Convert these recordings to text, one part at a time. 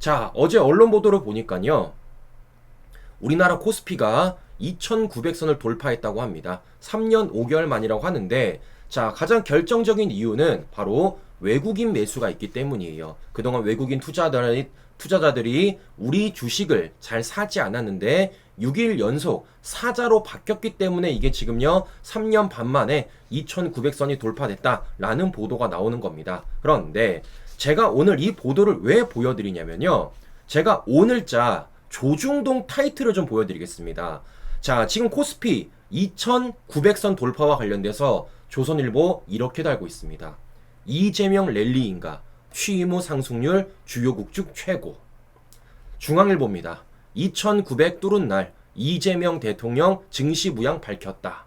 자, 어제 언론 보도를 보니까요. 우리나라 코스피가 2,900선을 돌파했다고 합니다. 3년 5개월 만이라고 하는데, 자, 가장 결정적인 이유는 바로 외국인 매수가 있기 때문이에요. 그동안 외국인 투자자들이 우리 주식을 잘 사지 않았는데 6일 연속 사자로 바뀌었기 때문에 이게 지금요 3년 반 만에 2,900선이 돌파됐다라는 보도가 나오는 겁니다. 그런데 제가 오늘 이 보도를 왜 보여드리냐면요, 제가 오늘자 조중동 타이틀을 좀 보여드리겠습니다. 자, 지금 코스피 2,900선 돌파와 관련돼서 조선일보 이렇게 달고 있습니다. 이재명 랠리인가? 취임 후 상승률 주요국 중 최고. 중앙일보입니다. 2,900 뚫은 날 이재명 대통령 증시 무양 밝혔다.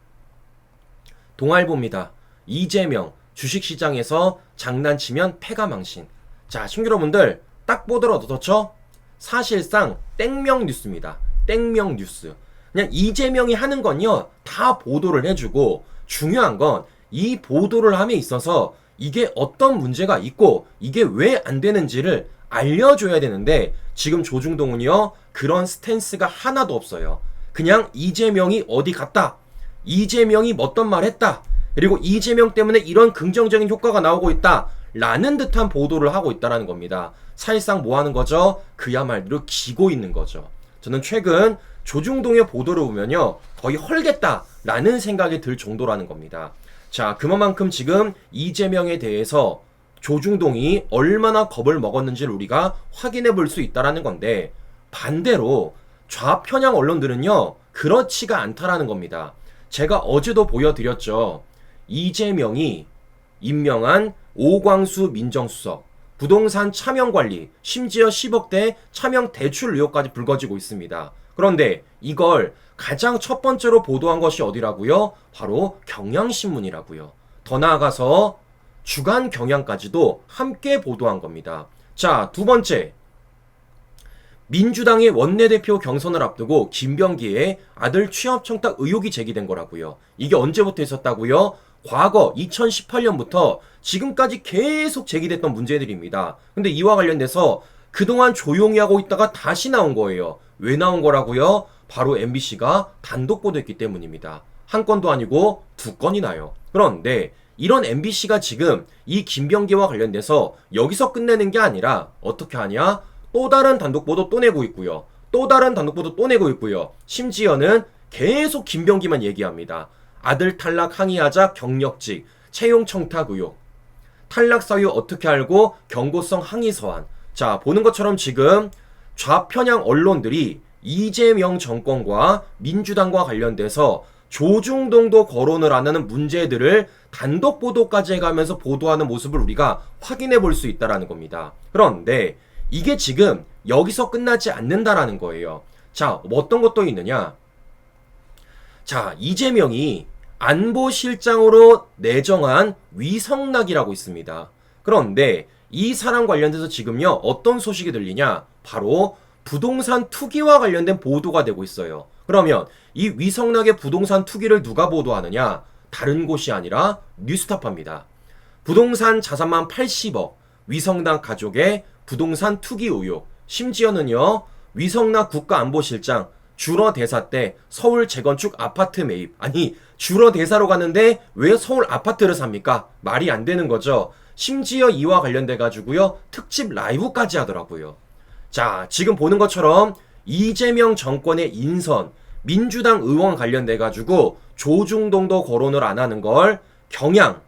동아일보입니다. 이재명 주식시장에서 장난치면 패가 망신. 자, 신규여러분들 딱 보더라도 그렇죠? 사실상 땡명 뉴스입니다. 땡명 뉴스. 그냥 이재명이 하는 건요 다 보도를 해주고, 중요한 건 이 보도를 함에 있어서 이게 어떤 문제가 있고 이게 왜 안 되는지를 알려줘야 되는데, 지금 조중동은요 그런 스탠스가 하나도 없어요. 그냥 이재명이 어디 갔다, 이재명이 어떤 말 했다, 그리고 이재명 때문에 이런 긍정적인 효과가 나오고 있다 라는 듯한 보도를 하고 있다는 겁니다. 사실상 뭐 하는 거죠? 그야말로 기고 있는 거죠. 저는 최근 조중동의 보도를 보면요 거의 헐겠다 라는 생각이 들 정도라는 겁니다. 자, 그만큼 지금 이재명에 대해서 조중동이 얼마나 겁을 먹었는지를 우리가 확인해 볼 수 있다는 건데, 반대로 좌편향 언론들은요 그렇지가 않다라는 겁니다. 제가 어제도 보여드렸죠. 이재명이 임명한 오광수 민정수석, 부동산 차명관리, 심지어 10억대 차명 대출 의혹까지 불거지고 있습니다. 그런데 이걸 가장 첫 번째로 보도한 것이 어디라고요? 바로 경향신문이라고요. 더 나아가서 주간 경향까지도 함께 보도한 겁니다. 자, 두 번째, 민주당의 원내대표 경선을 앞두고 김병기의 아들 취업 청탁 의혹이 제기된 거라고요. 이게 언제부터 있었다고요? 과거 2018년부터 지금까지 계속 제기됐던 문제들입니다. 근데 이와 관련돼서 그동안 조용히 하고 있다가 다시 나온 거예요. 왜 나온 거라고요? 바로 MBC가 단독 보도했기 때문입니다. 한 건도 아니고 두 건이 나요. 그런데 이런 MBC가 지금 이 김병기와 관련돼서 여기서 끝내는 게 아니라 어떻게 하냐? 또 다른 단독 보도 또 내고 있고요. 또 다른 단독 보도 또 내고 있고요. 심지어는 계속 김병기만 얘기합니다. 아들 탈락 항의하자 경력직, 채용 청탁 의혹, 탈락 사유 어떻게 알고 경고성 항의 서한. 자, 보는 것처럼 지금 좌편향 언론들이 이재명 정권과 민주당과 관련돼서 조중동도 거론을 안 하는 문제들을 단독 보도까지 해가면서 보도하는 모습을 우리가 확인해 볼 수 있다는 겁니다. 그런데 이게 지금 여기서 끝나지 않는다라는 거예요. 자, 어떤 것도 있느냐? 자, 이재명이 안보실장으로 내정한 위성락이라고 있습니다. 그런데 이 사람 관련돼서 지금요 어떤 소식이 들리냐? 바로 부동산 투기와 관련된 보도가 되고 있어요. 그러면 이 위성락의 부동산 투기를 누가 보도하느냐? 다른 곳이 아니라 뉴스타파입니다. 부동산 자산만 80억, 위성락 가족의 부동산 투기 의혹, 심지어는요 위성락 국가안보실장 주러 대사 때 서울 재건축 아파트 매입. 아니, 주러 대사로 가는데 왜 서울 아파트를 삽니까? 말이 안 되는 거죠. 심지어 이와 관련돼 가지고요 특집 라이브까지 하더라고요. 자, 지금 보는 것처럼 이재명 정권의 인선, 민주당 의원 관련돼 가지고 조중동도 거론을 안 하는 걸 경향,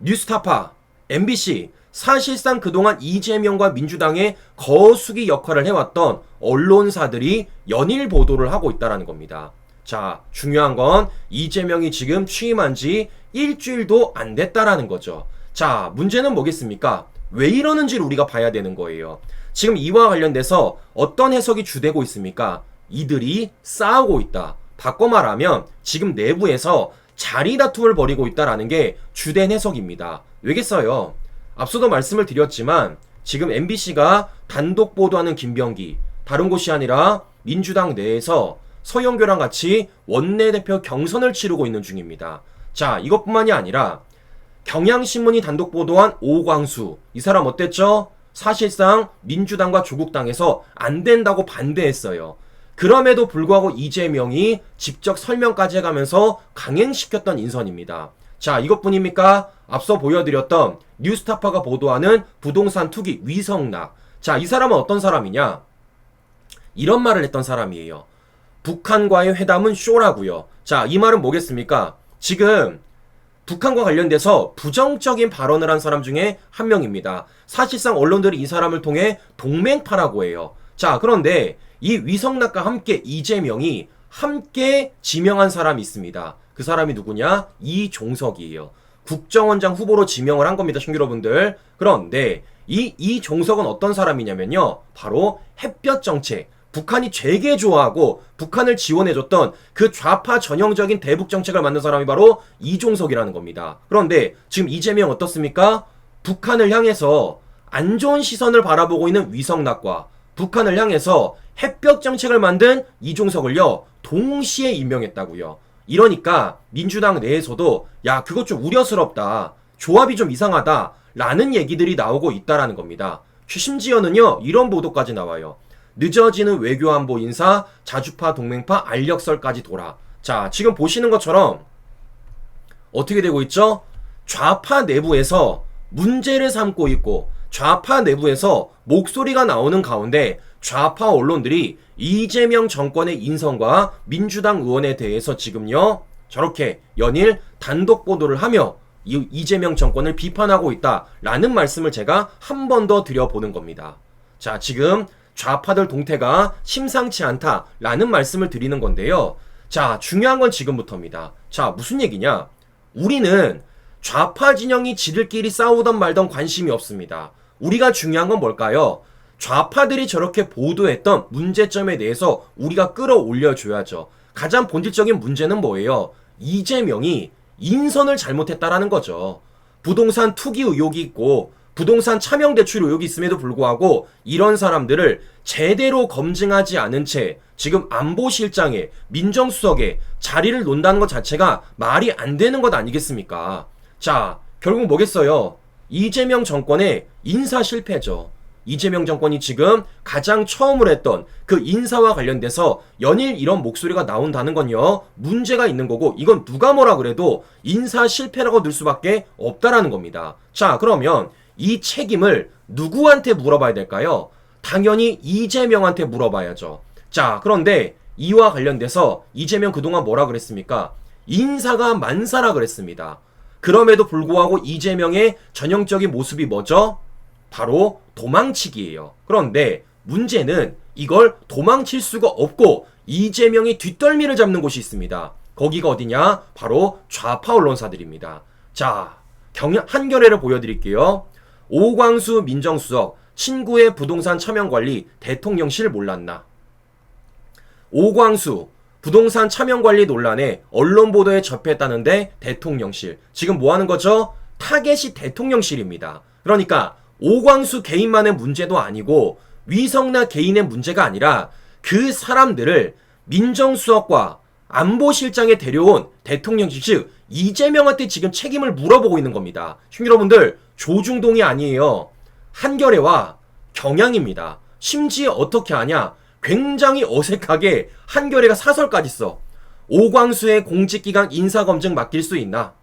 뉴스타파, MBC, 사실상 그동안 이재명과 민주당의 거수기 역할을 해왔던 언론사들이 연일 보도를 하고 있다는 겁니다. 자, 중요한 건 이재명이 지금 취임한 지 일주일도 안 됐다라는 거죠. 자, 문제는 뭐겠습니까? 왜 이러는지를 우리가 봐야 되는 거예요. 지금 이와 관련돼서 어떤 해석이 주되고 있습니까? 이들이 싸우고 있다. 바꿔 말하면 지금 내부에서 자리 다툼을 벌이고 있다라는 게 주된 해석입니다. 왜겠어요? 앞서도 말씀을 드렸지만 지금 MBC가 단독 보도하는 김병기, 다른 곳이 아니라 민주당 내에서 서영교랑 같이 원내대표 경선을 치르고 있는 중입니다. 자, 이것뿐만이 아니라 경향신문이 단독 보도한 오광수, 이 사람 어땠죠? 사실상 민주당과 조국당에서 안 된다고 반대했어요. 그럼에도 불구하고 이재명이 직접 설명까지 해가면서 강행시켰던 인선입니다. 자, 이것뿐입니까? 앞서 보여드렸던 뉴스타파가 보도하는 부동산 투기 위성락. 자, 이 사람은 어떤 사람이냐? 이런 말을 했던 사람이에요. 북한과의 회담은 쇼라고요. 자, 이 말은 뭐겠습니까? 지금 북한과 관련돼서 부정적인 발언을 한 사람 중에 한 명입니다. 사실상 언론들이 이 사람을 통해 동맹파라고 해요. 자, 그런데 이 위성락과 함께 이재명이 함께 지명한 사람이 있습니다. 그 사람이 누구냐? 이종석이에요. 국정원장 후보로 지명을 한 겁니다, 시청자 여러분들. 그런데 이종석은 어떤 사람이냐면요, 바로 햇볕 정책, 북한이 되게 좋아하고 북한을 지원해줬던 그 좌파 전형적인 대북 정책을 만든 사람이 바로 이종석이라는 겁니다. 그런데 지금 이재명 어떻습니까? 북한을 향해서 안 좋은 시선을 바라보고 있는 위성락과 북한을 향해서 햇볕 정책을 만든 이종석을요, 동시에 임명했다고요. 이러니까 민주당 내에서도 야, 그것 좀 우려스럽다, 조합이 좀 이상하다 라는 얘기들이 나오고 있다라는 겁니다. 심지어는요, 이런 보도까지 나와요. 늦어지는 외교안보 인사, 자주파 동맹파 알력설까지 돌아. 자, 지금 보시는 것처럼 어떻게 되고 있죠? 좌파 내부에서 문제를 삼고 있고 좌파 내부에서 목소리가 나오는 가운데 좌파 언론들이 이재명 정권의 인선과 민주당 의원에 대해서 지금요, 저렇게 연일 단독 보도를 하며 이재명 정권을 비판하고 있다라는 말씀을 제가 한 번 더 드려보는 겁니다. 자, 지금 좌파들 동태가 심상치 않다라는 말씀을 드리는 건데요. 자, 중요한 건 지금부터입니다. 자, 무슨 얘기냐? 우리는 좌파 진영이 지들끼리 싸우던 말던 관심이 없습니다. 우리가 중요한 건 뭘까요? 좌파들이 저렇게 보도했던 문제점에 대해서 우리가 끌어올려줘야죠. 가장 본질적인 문제는 뭐예요? 이재명이 인선을 잘못했다라는 거죠. 부동산 투기 의혹이 있고 부동산 차명 대출 의혹이 있음에도 불구하고 이런 사람들을 제대로 검증하지 않은 채 지금 안보실장에 민정수석에 자리를 논다는 것 자체가 말이 안 되는 것 아니겠습니까? 자, 결국 뭐겠어요? 이재명 정권의 인사 실패죠. 이재명 정권이 지금 가장 처음으로 했던 그 인사와 관련돼서 연일 이런 목소리가 나온다는 건요, 문제가 있는 거고, 이건 누가 뭐라 그래도 인사 실패라고 들 수밖에 없다라는 겁니다. 자, 그러면 이 책임을 누구한테 물어봐야 될까요? 당연히 이재명한테 물어봐야죠. 자, 그런데 이와 관련돼서 이재명 그동안 뭐라 그랬습니까? 인사가 만사라 그랬습니다. 그럼에도 불구하고 이재명의 전형적인 모습이 뭐죠? 바로 도망치기예요. 그런데 문제는 이걸 도망칠 수가 없고 이재명이 뒷덜미를 잡는 곳이 있습니다. 거기가 어디냐? 바로 좌파 언론사들입니다. 자, 한겨레를 보여드릴게요. 오광수 민정수석, 친구의 부동산 차명관리 대통령실 몰랐나? 오광수 부동산 차명관리 논란에 언론 보도에 접했다는데 대통령실. 지금 뭐 하는 거죠? 타겟이 대통령실입니다. 그러니까 오광수 개인만의 문제도 아니고 위성락 개인의 문제가 아니라 그 사람들을 민정수석과 안보실장에 데려온 대통령실, 즉 이재명한테 지금 책임을 물어보고 있는 겁니다. 여러분들, 조중동이 아니에요. 한겨레와 경향입니다. 심지어 어떻게 하냐? 굉장히 어색하게 한겨레가 사설까지 써. 오광수의 공직기강 인사검증 맡길 수 있나?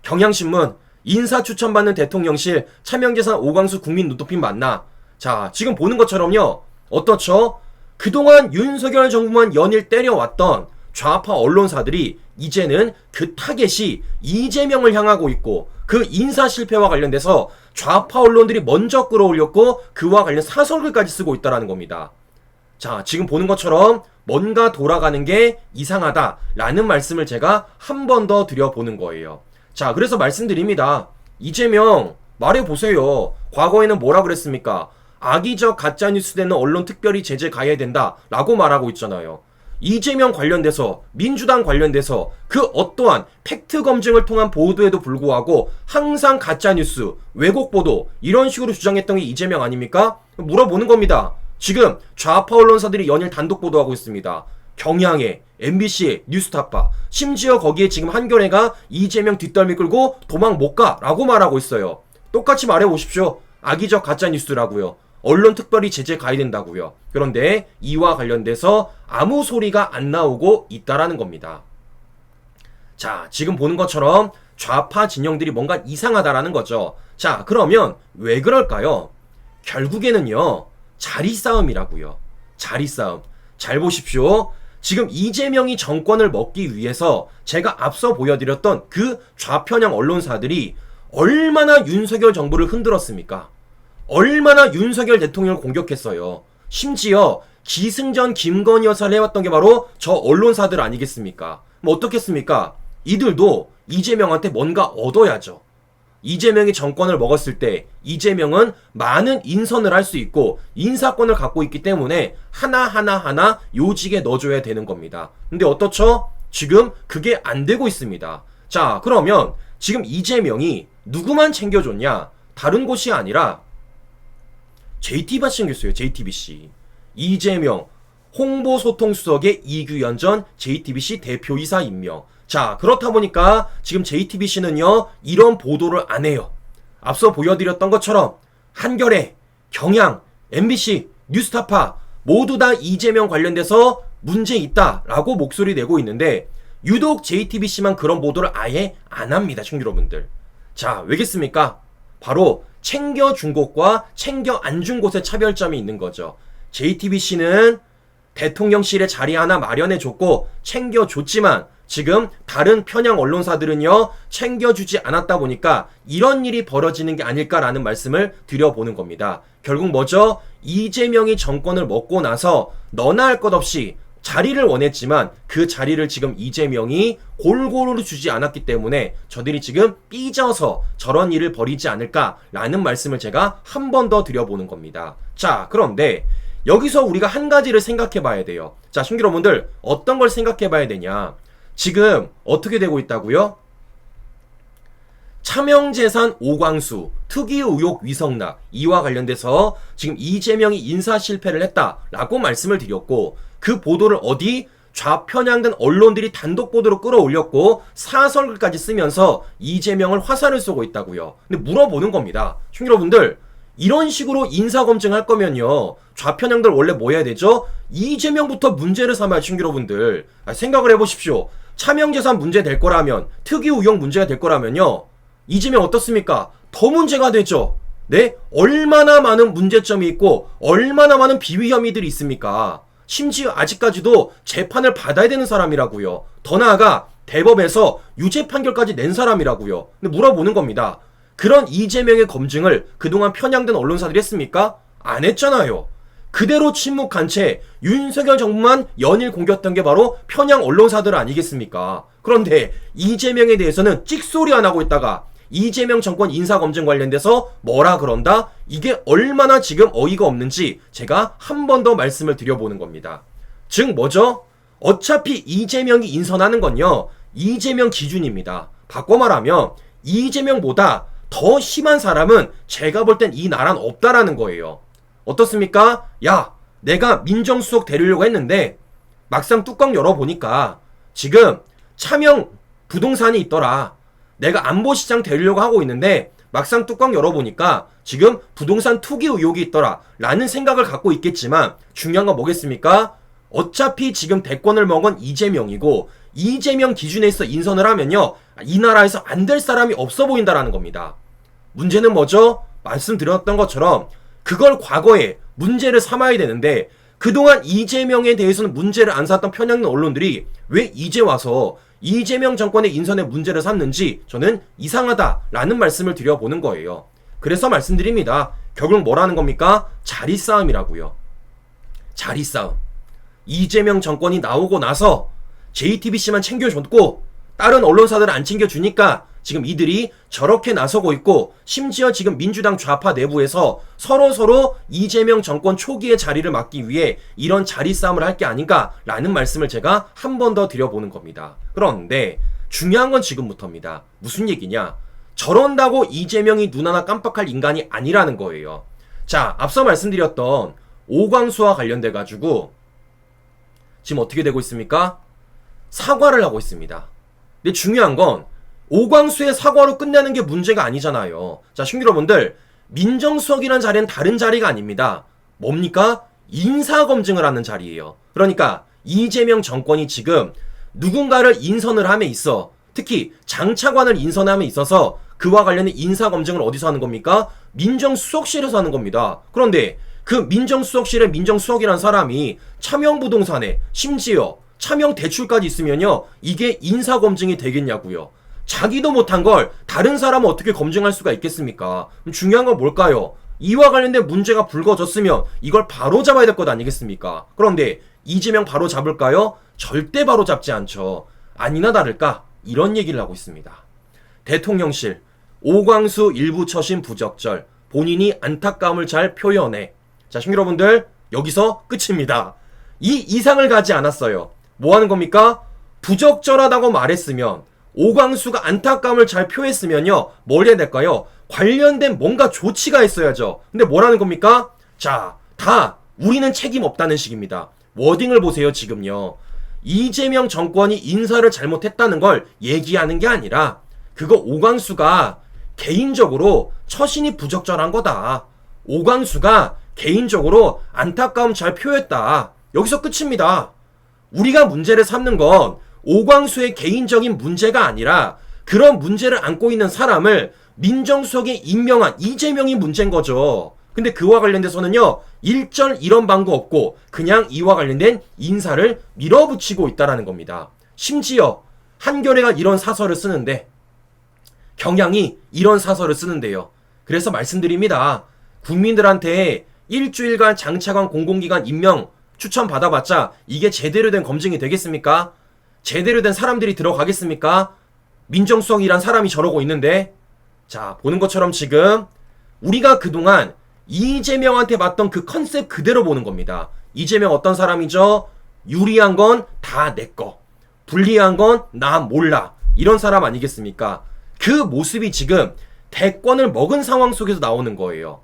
경향신문, 인사 추천받는 대통령실 차명재산 오광수 국민 눈높임 맞나? 자, 지금 보는 것처럼요, 어떻죠? 그동안 윤석열 정부만 연일 때려왔던 좌파 언론사들이 이제는 그 타겟이 이재명을 향하고 있고 그 인사 실패와 관련돼서 좌파 언론들이 먼저 끌어올렸고 그와 관련 사설글까지 쓰고 있다는 겁니다. 자, 지금 보는 것처럼 뭔가 돌아가는 게 이상하다라는 말씀을 제가 한 번 더 드려보는 거예요. 자, 그래서 말씀드립니다. 이재명 말해보세요. 과거에는 뭐라 그랬습니까? 악의적 가짜뉴스 되는 언론 특별히 제재 가해야 된다라고 말하고 있잖아요. 이재명 관련돼서, 민주당 관련돼서 그 어떠한 팩트 검증을 통한 보도에도 불구하고 항상 가짜뉴스, 왜곡 보도 이런 식으로 주장했던 게 이재명 아닙니까? 물어보는 겁니다. 지금 좌파 언론사들이 연일 단독 보도하고 있습니다. 경향에, MBC에, 뉴스타파, 심지어 거기에 지금 한겨레가 이재명 뒷덜미 끌고 도망 못 가라고 말하고 있어요. 똑같이 말해보십시오. 악의적 가짜뉴스라고요. 언론 특별히 제재 가야 된다고요. 그런데 이와 관련돼서 아무 소리가 안 나오고 있다라는 겁니다. 자, 지금 보는 것처럼 좌파 진영들이 뭔가 이상하다라는 거죠. 자, 그러면 왜 그럴까요? 결국에는요, 자리 싸움이라고요. 자리 싸움. 잘 보십시오. 지금 이재명이 정권을 먹기 위해서 제가 앞서 보여드렸던 그 좌편향 언론사들이 얼마나 윤석열 정부를 흔들었습니까? 얼마나 윤석열 대통령을 공격했어요. 심지어 기승전 김건희 여사를 해왔던 게 바로 저 언론사들 아니겠습니까? 뭐 어떻겠습니까? 이들도 이재명한테 뭔가 얻어야죠. 이재명이 정권을 먹었을 때 이재명은 많은 인선을 할 수 있고 인사권을 갖고 있기 때문에 하나하나 요직에 넣어줘야 되는 겁니다. 근데 어떻죠? 지금 그게 안 되고 있습니다. 자, 그러면 지금 이재명이 누구만 챙겨줬냐? 다른 곳이 아니라 JTBC 챙겼어요. JTBC. 이재명 홍보소통수석의 이규현 전 JTBC 대표이사 임명. 자, 그렇다 보니까 지금 JTBC는요, 이런 보도를 안 해요. 앞서 보여드렸던 것처럼 한겨레, 경향, MBC, 뉴스타파 모두 다 이재명 관련돼서 문제 있다라고 목소리 내고 있는데 유독 JTBC만 그런 보도를 아예 안 합니다, 친구 여러분들. 자, 왜겠습니까? 바로 챙겨준 곳과 챙겨 안 준 곳의 차별점이 있는 거죠. JTBC는 대통령실에 자리 하나 마련해줬고 챙겨줬지만 지금 다른 편향 언론사들은요, 챙겨주지 않았다 보니까 이런 일이 벌어지는 게 아닐까라는 말씀을 드려보는 겁니다. 결국 뭐죠? 이재명이 정권을 먹고 나서 너나 할 것 없이 자리를 원했지만 그 자리를 지금 이재명이 골고루 주지 않았기 때문에 저들이 지금 삐져서 저런 일을 벌이지 않을까라는 말씀을 제가 한 번 더 드려보는 겁니다. 자, 그런데 여기서 우리가 한 가지를 생각해 봐야 돼요. 자, 신규 여러분들 어떤 걸 생각해 봐야 되냐? 지금 어떻게 되고 있다고요? 차명재산 오광수, 특이 의혹 위성락 이와 관련돼서 지금 이재명이 인사 실패를 했다라고 말씀을 드렸고 그 보도를 어디 좌편향된 언론들이 단독 보도로 끌어올렸고 사설글까지 쓰면서 이재명을 화살을 쏘고 있다고요. 근데 물어보는 겁니다. 시청자 여러분들 이런 식으로 인사검증할 거면요 좌편향들 원래 뭐 해야 되죠? 이재명부터 문제를 삼아요. 시청자 여러분들 생각을 해보십시오. 차명재산 문제 될 거라면 특이 의혹 문제가 될 거라면요 이재명 어떻습니까? 더 문제가 되죠. 네? 얼마나 많은 문제점이 있고 얼마나 많은 비위 혐의들이 있습니까? 심지어 아직까지도 재판을 받아야 되는 사람이라고요. 더 나아가 대법에서 유죄 판결까지 낸 사람이라고요. 근데 물어보는 겁니다. 그런 이재명의 검증을 그동안 편향된 언론사들이 했습니까? 안 했잖아요. 그대로 침묵한 채 윤석열 정부만 연일 공격했던 게 바로 편향 언론사들 아니겠습니까? 그런데 이재명에 대해서는 찍소리 안 하고 있다가 이재명 정권 인사검증 관련돼서 뭐라 그런다? 이게 얼마나 지금 어이가 없는지 제가 한 번 더 말씀을 드려보는 겁니다. 즉 뭐죠? 어차피 이재명이 인선하는 건요 이재명 기준입니다. 바꿔 말하면 이재명보다 더 심한 사람은 제가 볼 땐 이 나라는 없다라는 거예요. 어떻습니까? 야, 내가 민정수석 데리려고 했는데 막상 뚜껑 열어보니까 지금 차명 부동산이 있더라. 내가 안보시장 되려고 하고 있는데 막상 뚜껑 열어보니까 지금 부동산 투기 의혹이 있더라 라는 생각을 갖고 있겠지만 중요한 건 뭐겠습니까? 어차피 지금 대권을 먹은 이재명이고 이재명 기준에서 인선을 하면요 이 나라에서 안 될 사람이 없어 보인다라는 겁니다. 문제는 뭐죠? 말씀드렸던 것처럼 그걸 과거에 문제를 삼아야 되는데 그동안 이재명에 대해서는 문제를 안 삼았던 편향된 언론들이 왜 이제 와서 이재명 정권의 인선에 문제를 삼는지 저는 이상하다라는 말씀을 드려보는 거예요. 그래서 말씀드립니다. 결국 뭐라는 겁니까? 자리 싸움이라고요. 자리 싸움. 이재명 정권이 나오고 나서 JTBC만 챙겨줬고 다른 언론사들은 안 챙겨주니까 지금 이들이 저렇게 나서고 있고 심지어 지금 민주당 좌파 내부에서 서로 이재명 정권 초기의 자리를 막기 위해 이런 자리 싸움을 할 게 아닌가라는 말씀을 제가 한 번 더 드려보는 겁니다. 그런데 중요한 건 지금부터입니다. 무슨 얘기냐? 저런다고 이재명이 눈 하나 깜빡할 인간이 아니라는 거예요. 자, 앞서 말씀드렸던 오광수와 관련돼 가지고 지금 어떻게 되고 있습니까? 사과를 하고 있습니다. 근데 중요한 건 오광수의 사과로 끝내는 게 문제가 아니잖아요. 자, 시청자 여러분들 민정수석이란 자리는 다른 자리가 아닙니다. 뭡니까? 인사검증을 하는 자리예요. 그러니까 이재명 정권이 지금 누군가를 인선을 함에 있어, 특히 장차관을 인선함에 있어서 그와 관련된 인사검증을 어디서 하는 겁니까? 민정수석실에서 하는 겁니다. 그런데 그 민정수석실에 민정수석이란 사람이 차명부동산에 심지어 차명대출까지 있으면요, 이게 인사검증이 되겠냐고요. 자기도 못한 걸 다른 사람은 어떻게 검증할 수가 있겠습니까? 중요한 건 뭘까요? 이와 관련된 문제가 불거졌으면 이걸 바로 잡아야 될 것 아니겠습니까? 그런데 이재명 바로 잡을까요? 절대 바로 잡지 않죠. 아니나 다를까 이런 얘기를 하고 있습니다. 대통령실, 오광수 일부 처신 부적절, 본인이 안타까움을 잘 표현해. 자, 시청자 여러분들, 여기서 끝입니다. 이 이상을 가지 않았어요. 뭐 하는 겁니까? 부적절하다고 말했으면, 오광수가 안타까움을 잘 표했으면요, 뭘 해야 될까요? 관련된 뭔가 조치가 있어야죠. 근데 뭐라는 겁니까? 자, 다 우리는 책임 없다는 식입니다. 워딩을 보세요. 지금요, 이재명 정권이 인사를 잘못했다는 걸 얘기하는 게 아니라 그거 오광수가 개인적으로 처신이 부적절한 거다, 오광수가 개인적으로 안타까움 잘 표했다, 여기서 끝입니다. 우리가 문제를 삼는 건 오광수의 개인적인 문제가 아니라 그런 문제를 안고 있는 사람을 민정수석에 임명한 이재명이 문제인 거죠. 근데 그와 관련돼서는요, 일절 이런 방법 없고 그냥 이와 관련된 인사를 밀어붙이고 있다라는 겁니다. 심지어 한겨레가 이런 사설을 쓰는데, 경향이 이런 사설을 쓰는데요. 그래서 말씀드립니다. 국민들한테 일주일간 장차관 공공기관 임명 추천 받아봤자 이게 제대로 된 검증이 되겠습니까? 제대로 된 사람들이 들어가겠습니까? 민정수석이란 사람이 저러고 있는데. 자, 보는 것처럼 지금 우리가 그동안 이재명한테 봤던 그 컨셉 그대로 보는 겁니다. 이재명 어떤 사람이죠? 유리한 건 다 내 거, 불리한 건 나 몰라, 이런 사람 아니겠습니까? 그 모습이 지금 대권을 먹은 상황 속에서 나오는 거예요.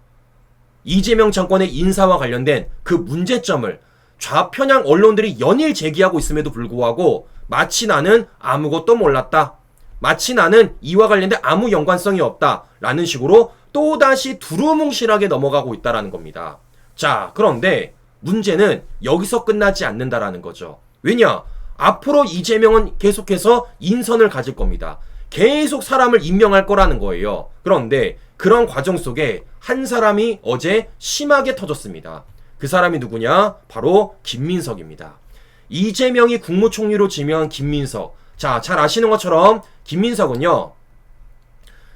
이재명 정권의 인사와 관련된 그 문제점을 좌편향 언론들이 연일 제기하고 있음에도 불구하고 마치 나는 아무것도 몰랐다, 마치 나는 이와 관련된 아무 연관성이 없다 라는 식으로 또다시 두루뭉실하게 넘어가고 있다라는 겁니다. 자, 그런데 문제는 여기서 끝나지 않는다라는 거죠. 왜냐? 앞으로 이재명은 계속해서 인선을 가질 겁니다. 계속 사람을 임명할 거라는 거예요. 그런데 그런 과정 속에 한 사람이 어제 심하게 터졌습니다. 그 사람이 누구냐? 바로 김민석입니다. 이재명이 국무총리로 지명한 김민석. 자, 잘 아시는 것처럼 김민석은요,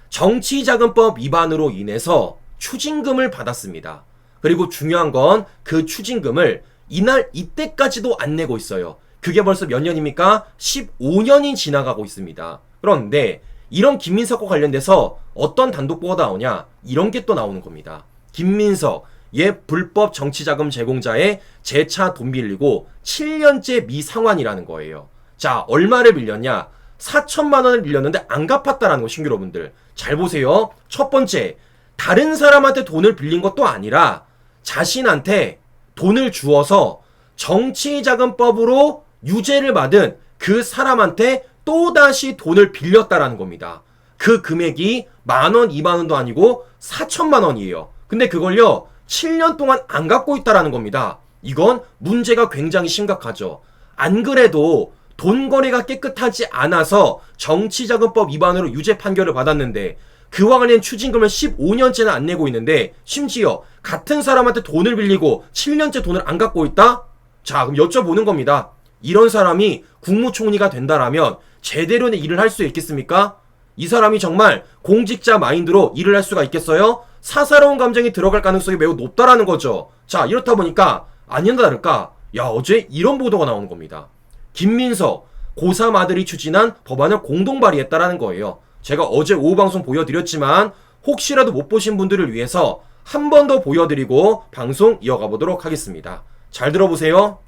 정치자금법 위반으로 인해서 추징금을 받았습니다. 그리고 중요한 건 그 추징금을 이날 이때까지도 안 내고 있어요. 그게 벌써 몇 년입니까? 15년이 지나가고 있습니다. 그런데 이런 김민석과 관련돼서 어떤 단독보가 나오냐? 이런 게 또 나오는 겁니다. 김민석, 얘 불법 정치자금 제공자의 재차 돈 빌리고 7년째 미상환이라는 거예요. 자, 얼마를 빌렸냐? 4천만 원을 빌렸는데 안 갚았다라는 거, 신규 여러분들. 잘 보세요. 첫 번째, 다른 사람한테 돈을 빌린 것도 아니라 자신한테 돈을 주어서 정치자금법으로 유죄를 받은 그 사람한테 또다시 돈을 빌렸다라는 겁니다. 그 금액이 10,000원, 20,000원도 아니고 4천만 원이에요. 근데 그걸요, 7년 동안 안 갚고 있다라는 겁니다. 이건 문제가 굉장히 심각하죠. 안 그래도 돈 거래가 깨끗하지 않아서 정치자금법 위반으로 유죄 판결을 받았는데 그와 관련 추징금을 15년째나 안 내고 있는데 심지어 같은 사람한테 돈을 빌리고 7년째 돈을 안 갚고 있다? 자, 그럼 여쭤보는 겁니다. 이런 사람이 국무총리가 된다라면 제대로 된 일을 할 수 있겠습니까? 이 사람이 정말 공직자 마인드로 일을 할 수가 있겠어요? 사사로운 감정이 들어갈 가능성이 매우 높다라는 거죠. 자, 이렇다 보니까 아니나 다를까, 야, 어제 이런 보도가 나오는 겁니다. 김민석, 고3 아들이 추진한 법안을 공동 발의했다라는 거예요. 제가 어제 오후 방송 보여드렸지만 혹시라도 못 보신 분들을 위해서 한 번 더 보여드리고 방송 이어가 보도록 하겠습니다. 잘 들어보세요.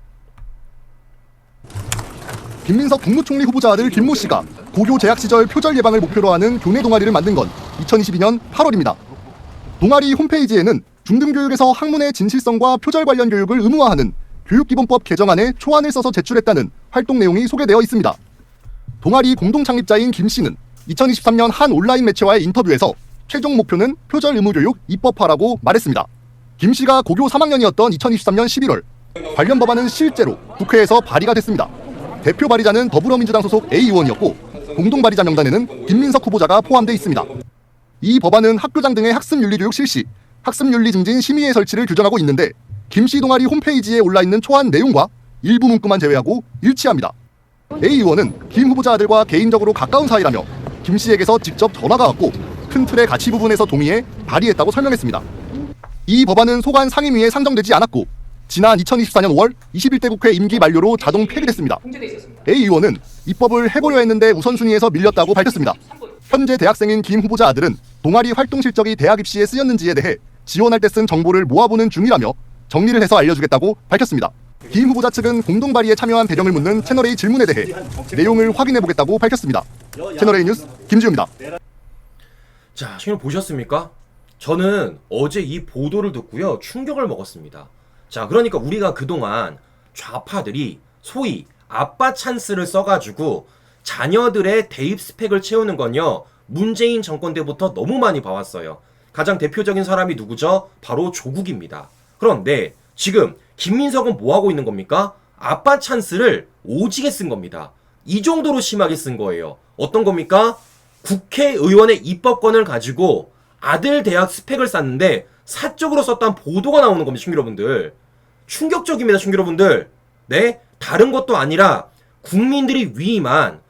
김민석 국무총리 후보자 아들 김모 씨가 고교 재학 시절 표절 예방을 목표로 하는 교내 동아리를 만든 건 2022년 8월입니다. 동아리 홈페이지에는 중등교육에서 학문의 진실성과 표절 관련 교육을 의무화하는 교육기본법 개정안에 초안을 써서 제출했다는 활동 내용이 소개되어 있습니다. 동아리 공동 창립자인 김 씨는 2023년 한 온라인 매체와의 인터뷰에서 최종 목표는 표절 의무 교육 입법화라고 말했습니다. 김 씨가 고교 3학년이었던 2023년 11월 관련 법안은 실제로 국회에서 발의가 됐습니다. 대표 발의자는 더불어민주당 소속 A 의원이었고 공동 발의자 명단에는 김민석 후보자가 포함돼 있습니다. 이 법안은 학교장 등의 학습윤리교육 실시, 학습윤리 증진 심의회 설치를 규정하고 있는데 김 씨 동아리 홈페이지에 올라있는 초안 내용과 일부 문구만 제외하고 일치합니다. A 의원은 김 후보자 아들과 개인적으로 가까운 사이라며 김 씨에게서 직접 전화가 왔고 큰 틀의 가치 부분에서 동의해 발의했다고 설명했습니다. 이 법안은 소관 상임위에 상정되지 않았고 지난 2024년 5월 21대 국회 임기 만료로 자동 폐기됐습니다. A 의원은 입법을 해보려 했는데 우선순위에서 밀렸다고 밝혔습니다. 현재 대학생인 김 후보자 아들은 동아리 활동 실적이 대학 입시에 쓰였는지에 대해 지원할 때 쓴 정보를 모아보는 중이라며 정리를 해서 알려주겠다고 밝혔습니다. 김 후보자 측은 공동 발의에 참여한 배경을 묻는 채널A 질문에 대해 내용을 확인해보겠다고 밝혔습니다. 채널A 뉴스 김지우입니다. 자, 지금 보셨습니까? 저는 어제 이 보도를 듣고요, 충격을 먹었습니다. 자, 그러니까 우리가 그동안 좌파들이 소위 아빠 찬스를 써가지고 자녀들의 대입 스펙을 채우는 건요, 문재인 정권 때부터 너무 많이 봐왔어요. 가장 대표적인 사람이 누구죠? 바로 조국입니다. 그런데 지금 김민석은 뭐 하고 있는 겁니까? 아빠 찬스를 오지게 쓴 겁니다. 이 정도로 심하게 쓴 거예요. 어떤 겁니까? 국회의원의 입법권을 가지고 아들 대학 스펙을 쌌는데 사적으로 썼다는 보도가 나오는 겁니다, 충기여러분들. 충격적입니다, 충기여러분들. 네? 다른 것도 아니라 국민들이 위임한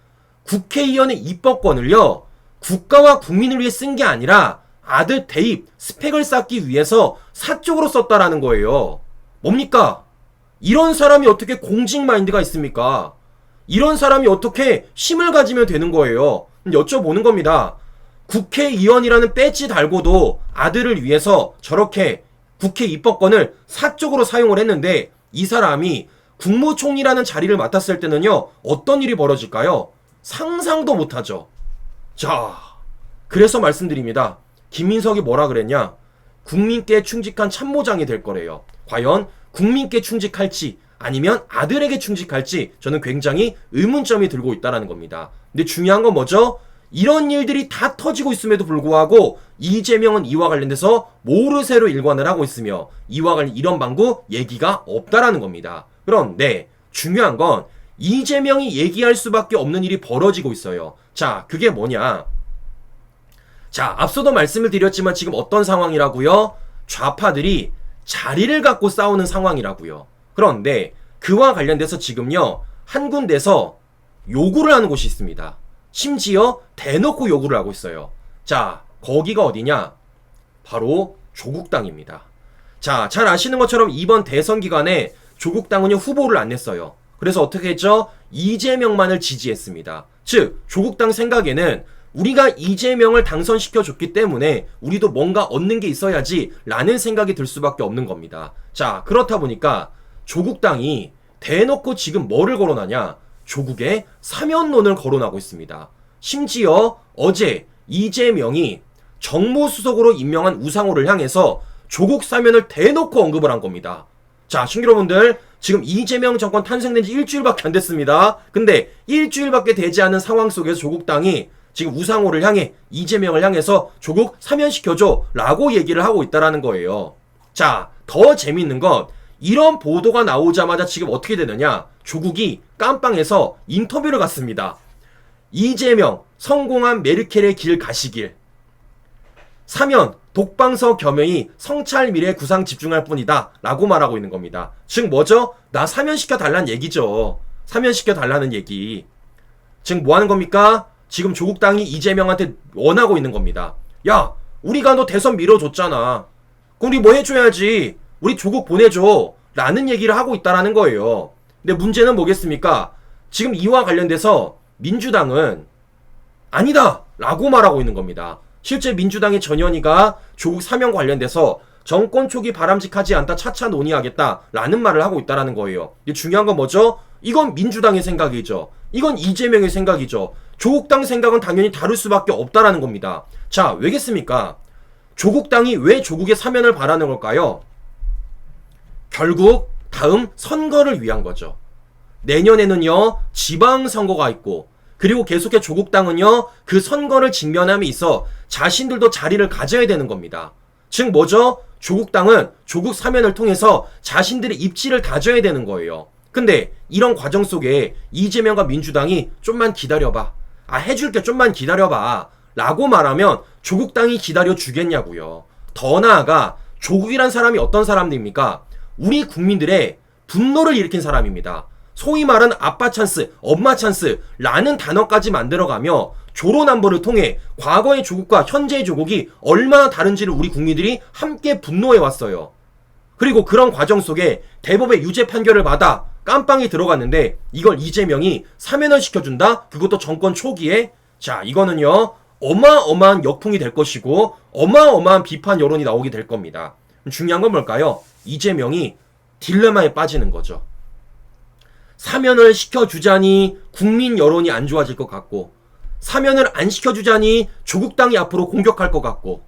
국회의원의 입법권을요, 국가와 국민을 위해 쓴 게 아니라 아들 대입 스펙을 쌓기 위해서 사적으로 썼다라는 거예요. 뭡니까? 이런 사람이 어떻게 공직 마인드가 있습니까? 이런 사람이 어떻게 힘을 가지면 되는 거예요? 여쭤보는 겁니다. 국회의원이라는 배지 달고도 아들을 위해서 저렇게 국회 입법권을 사적으로 사용을 했는데 이 사람이 국무총리라는 자리를 맡았을 때는요, 어떤 일이 벌어질까요? 상상도 못하죠. 자, 그래서 말씀드립니다. 김민석이 뭐라 그랬냐? 국민께 충직한 참모장이 될 거래요. 과연 국민께 충직할지 아니면 아들에게 충직할지 저는 굉장히 의문점이 들고 있다는 겁니다. 근데 중요한 건 뭐죠? 이런 일들이 다 터지고 있음에도 불구하고 이재명은 이와 관련돼서 모르쇠로 일관을 하고 있으며 이와 관련 이런 방구 얘기가 없다라는 겁니다. 그런데 중요한 건 이재명이 얘기할 수밖에 없는 일이 벌어지고 있어요. 자, 그게 뭐냐? 자, 앞서도 말씀을 드렸지만 지금 어떤 상황이라고요? 좌파들이 자리를 갖고 싸우는 상황이라고요. 그런데 그와 관련돼서 지금요, 한 군데서 요구를 하는 곳이 있습니다. 심지어 대놓고 요구를 하고 있어요. 자, 거기가 어디냐? 바로 조국당입니다. 자, 잘 아시는 것처럼 이번 대선 기간에 조국당은요, 후보를 안 냈어요. 그래서 어떻게 했죠? 이재명만을 지지했습니다. 즉, 조국당 생각에는 우리가 이재명을 당선시켜줬기 때문에 우리도 뭔가 얻는 게 있어야지 라는 생각이 들 수밖에 없는 겁니다. 자, 그렇다 보니까 조국당이 대놓고 지금 뭐를 거론하냐? 조국의 사면론을 거론하고 있습니다. 심지어 어제 이재명이 정무수석으로 임명한 우상호를 향해서 조국 사면을 대놓고 언급을 한 겁니다. 자, 여러분들, 지금 이재명 정권 탄생된 지 일주일밖에 안 됐습니다. 근데 일주일밖에 되지 않은 상황 속에서 조국당이 지금 우상호를 향해 이재명을 향해서 조국 사면시켜줘 라고 얘기를 하고 있다라는 거예요. 자, 더 재밌는 건 이런 보도가 나오자마자 지금 어떻게 되느냐? 조국이 깜빵에서 인터뷰를 갔습니다. 이재명 성공한 메르켈의 길 가시길. 사면 독방서 겸허히 성찰 미래 구상 집중할 뿐이다 라고 말하고 있는 겁니다. 즉 뭐죠? 나 사면시켜 달라는 얘기죠. 사면시켜 달라는 얘기. 즉 뭐 하는 겁니까? 지금 조국당이 이재명한테 원하고 있는 겁니다. 야, 우리가 너 대선 밀어줬잖아. 그럼 우리 뭐 해줘야지. 우리 조국 보내줘 라는 얘기를 하고 있다라는 거예요. 근데 문제는 뭐겠습니까? 지금 이와 관련돼서 민주당은 아니다 라고 말하고 있는 겁니다. 실제 민주당의 전현희가 조국 사면 관련돼서 정권 초기 바람직하지 않다 차차 논의하겠다 라는 말을 하고 있다라는 거예요. 근데 중요한 건 뭐죠? 이건 민주당의 생각이죠. 이건 이재명의 생각이죠. 조국당 생각은 당연히 다를 수밖에 없다라는 겁니다. 자, 왜겠습니까? 조국당이 왜 조국의 사면을 바라는 걸까요? 결국 다음 선거를 위한 거죠. 내년에는요, 지방선거가 있고 그리고 계속해 조국당은요, 그 선거를 직면함에 있어 자신들도 자리를 가져야 되는 겁니다. 즉 뭐죠? 조국당은 조국 사면을 통해서 자신들의 입지를 다져야 되는 거예요. 근데 이런 과정 속에 이재명과 민주당이 좀만 기다려봐. 해줄게 좀만 기다려봐. 라고 말하면 조국당이 기다려 주겠냐고요. 더 나아가 조국이란 사람이 어떤 사람들입니까? 우리 국민들의 분노를 일으킨 사람입니다. 소위 말하는 아빠 찬스, 엄마 찬스라는 단어까지 만들어가며 조로남불을 통해 과거의 조국과 현재의 조국이 얼마나 다른지를 우리 국민들이 함께 분노해왔어요. 그리고 그런 과정 속에 대법의 유죄 판결을 받아 깜빵에 들어갔는데 이걸 이재명이 사면을 시켜준다? 그것도 정권 초기에? 자, 이거는요, 어마어마한 역풍이 될 것이고 어마어마한 비판 여론이 나오게 될 겁니다. 중요한 건 뭘까요? 이재명이 딜레마에 빠지는 거죠. 사면을 시켜주자니 국민 여론이 안 좋아질 것 같고, 사면을 안 시켜주자니 조국당이 앞으로 공격할 것 같고,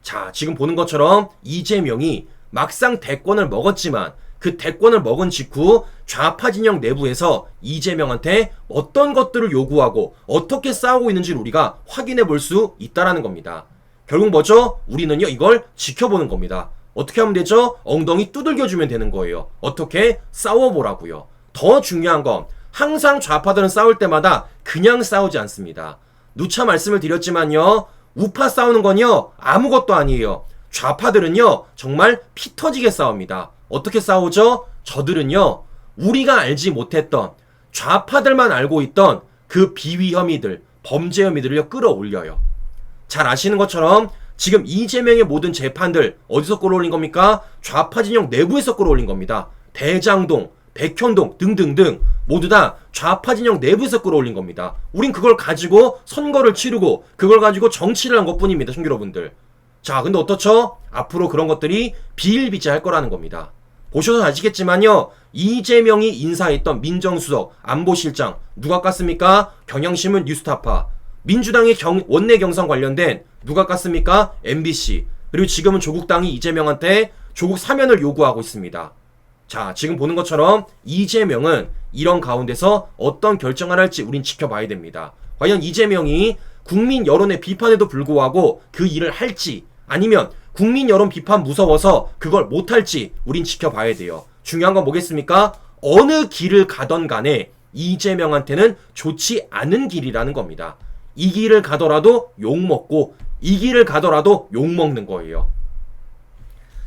자, 지금 보는 것처럼 이재명이 막상 대권을 먹었지만 그 대권을 먹은 직후 좌파 진영 내부에서 이재명한테 어떤 것들을 요구하고 어떻게 싸우고 있는지를 우리가 확인해 볼 수 있다라는 겁니다. 결국 뭐죠? 우리는요, 이걸 지켜보는 겁니다. 어떻게 하면 되죠? 엉덩이 두들겨주면 되는 거예요. 어떻게? 싸워보라고요. 더 중요한 건 항상 좌파들은 싸울 때마다 그냥 싸우지 않습니다. 누차 말씀을 드렸지만요, 우파 싸우는 건요, 아무것도 아니에요. 좌파들은요, 정말 피 터지게 싸웁니다. 어떻게 싸우죠? 저들은요, 우리가 알지 못했던, 좌파들만 알고 있던 그 비위 혐의들, 범죄 혐의들을요, 끌어올려요. 잘 아시는 것처럼 지금 이재명의 모든 재판들 어디서 끌어올린 겁니까? 좌파 진영 내부에서 끌어올린 겁니다. 대장동, 백현동 등등등 모두 다 좌파 진영 내부에서 끌어올린 겁니다. 우린 그걸 가지고 선거를 치르고 그걸 가지고 정치를 한 것뿐입니다,兄여러분들. 자, 근데 어떻죠? 앞으로 그런 것들이 비일비재할 거라는 겁니다. 보셔서 아시겠지만요, 이재명이 인사했던 민정수석, 안보실장 누가 깠습니까? 경향신문 뉴스타파. 민주당의 원내 경선 관련된 누가 깠습니까? MBC. 그리고 지금은 조국당이 이재명한테 조국 사면을 요구하고 있습니다. 자, 지금 보는 것처럼 이재명은 이런 가운데서 어떤 결정을 할지 우린 지켜봐야 됩니다. 과연 이재명이 국민 여론의 비판에도 불구하고 그 일을 할지, 아니면 국민 여론 비판 무서워서 그걸 못할지 우린 지켜봐야 돼요. 중요한 건 뭐겠습니까? 어느 길을 가던 간에 이재명한테는 좋지 않은 길이라는 겁니다. 이 길을 가더라도 욕먹고 이 길을 가더라도 욕먹는 거예요.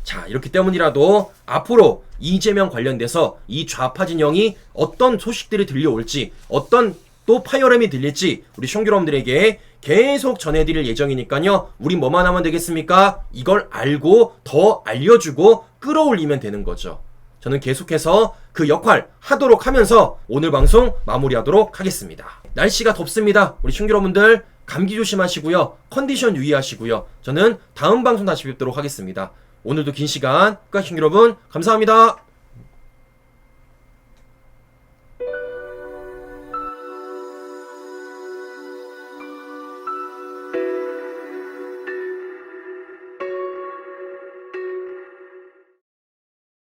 자, 이렇기 때문이라도 앞으로 이재명 관련돼서 이 좌파 진영이 어떤 소식들이 들려올지, 어떤 또 파열음이 들릴지 우리 숑 여러분들에게 계속 전해드릴 예정이니까요. 우린 뭐만 하면 되겠습니까? 이걸 알고 더 알려주고 끌어올리면 되는 거죠. 저는 계속해서 그 역할 하도록 하면서 오늘 방송 마무리하도록 하겠습니다. 날씨가 덥습니다. 우리 숑 여러분들 감기 조심하시고요. 컨디션 유의하시고요. 저는 다음 방송 다시 뵙도록 하겠습니다. 오늘도 긴 시간 끝까지 숑 여러분 감사합니다.